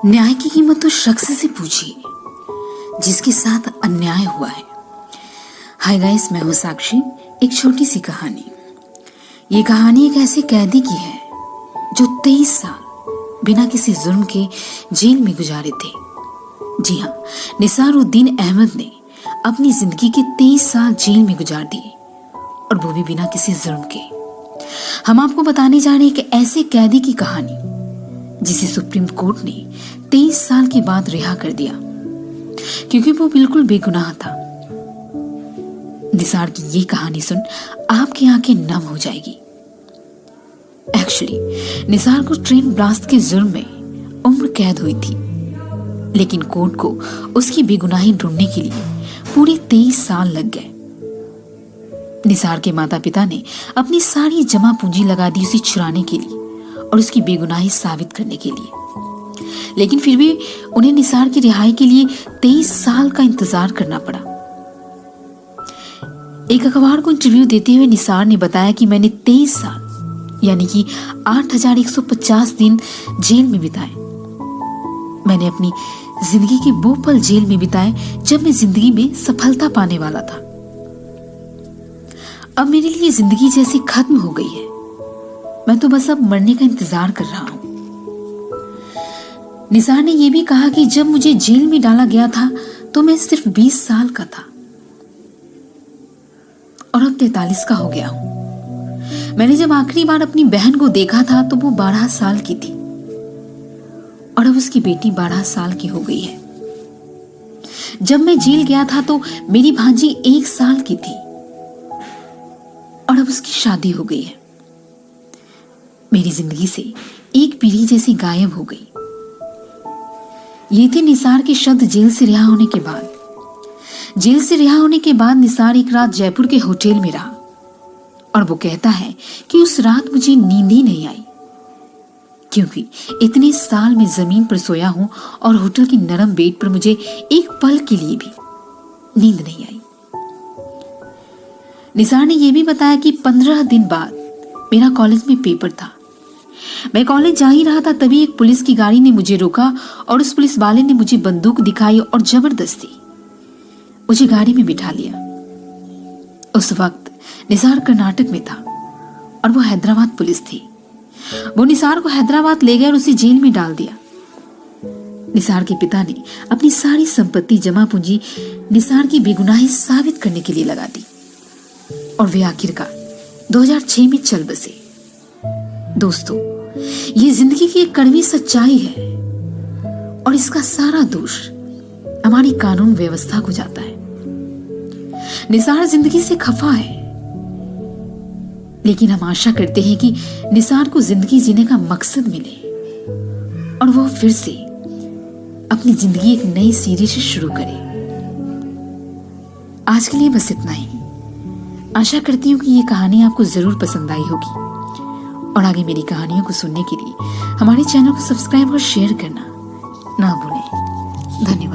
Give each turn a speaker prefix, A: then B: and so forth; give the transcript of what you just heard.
A: न्याय की कीमत तो शख्स से पूछिए जिसके साथ अन्याय हुआ है। हाय गाइस, मैं हूं साक्षी। एक छोटी सी कहानी। ये कहानी एक ऐसे कैदी की है जो 23 साल बिना किसी जुर्म के जेल में गुजारे थे। जी हाँ, निसारुद्दीन अहमद ने अपनी जिंदगी के 23 साल जेल में गुजार दिए, और वो भी बिना किसी जुर्म के। हम आपको बताने जा रहे हैं एक ऐसे कैदी की कहानी जिसे सुप्रीम कोर्ट ने 23 साल के बाद रिहा कर दिया, क्योंकि वो बिल्कुल बेगुनाह था। निसार की ये कहानी सुन आपकी आंखें नम हो जाएगी। एक्चुअली निसार को ट्रेन ब्लास्ट के जुर्म में उम्र कैद हुई थी, लेकिन कोर्ट को उसकी बेगुनाही ढूंढने के लिए पूरे 23 साल लग गए। निसार के माता पिता ने अपनी सारी जमा पूंजी लगा दी उसे छुड़ाने के लिए और उसकी बेगुनाही साबित करने के लिए, लेकिन फिर भी उन्हें निसार की रिहाई के लिए 23 साल का इंतजार करना पड़ा। एक अखबार को इंटरव्यू देते हुए निसार ने बताया कि मैंने 23 साल यानी कि 8150 दिन जेल में बिताए। मैंने अपनी जिंदगी के वो पल जेल में बिताए जब मैं जिंदगी में सफलता पाने वाला था। अब मेरे लिए जिंदगी जैसे खत्म हो गई है। मैं तो बस अब मरने का इंतजार कर रहा हूं। निसार ने यह भी कहा कि जब मुझे जेल में डाला गया था तो मैं सिर्फ 20 साल का था और अब 43 का हो गया हूं। मैंने जब आखिरी बार अपनी बहन को देखा था तो वो 12 साल की थी और अब उसकी बेटी 12 साल की हो गई है। जब मैं जेल गया था तो मेरी भांजी 1 साल की थी और अब उसकी शादी हो गई है। मेरी जिंदगी से एक पीढ़ी जैसी गायब हो गई। ये थे निसार के शब्द जेल से रिहा होने के बाद। जेल से रिहा होने के बाद निसार एक रात जयपुर के होटल में रहा और वो कहता है कि उस रात मुझे नींद ही नहीं आई, क्योंकि इतने साल में जमीन पर सोया हूं और होटल की नरम बेड पर मुझे एक पल के लिए भी नींद नहीं आई। निसार ने यह भी बताया कि 15 दिन बाद मेरा कॉलेज में पेपर था। मैं कॉलेज जा ही रहा था, तभी एक पुलिस की गाड़ी ने मुझे रोका और उस पुलिस वाले ने मुझे बंदूक दिखाई और जबरदस्ती मुझे गाड़ी में बिठा लिया। उस वक्त निसार कर्नाटक में था और वो हैदराबाद पुलिस थी। वो निसार को हैदराबाद ले गए और उसे जेल में डाल दिया। निसार के पिता ने अपनी सारी संपत्ति जमा पूंजी निसार की बेगुनाही साबित करने के लिए लगा दी और वे आखिरकार 2006 में चल बसे। दोस्तों, ये जिंदगी की एक कड़वी सच्चाई है और इसका सारा दोष हमारी कानून व्यवस्था को जाता है। निसार जिंदगी से खफा है, लेकिन हम आशा करते हैं कि निसार को जिंदगी जीने का मकसद मिले और वो फिर से अपनी जिंदगी एक नई सीरीज से शुरू करे। आज के लिए बस इतना ही। आशा करती हूँ कि ये कहानी आपको जरूर पसंद आई होगी, और आगे मेरी कहानियों को सुनने के लिए हमारे चैनल को सब्सक्राइब और शेयर करना ना भूलें। धन्यवाद।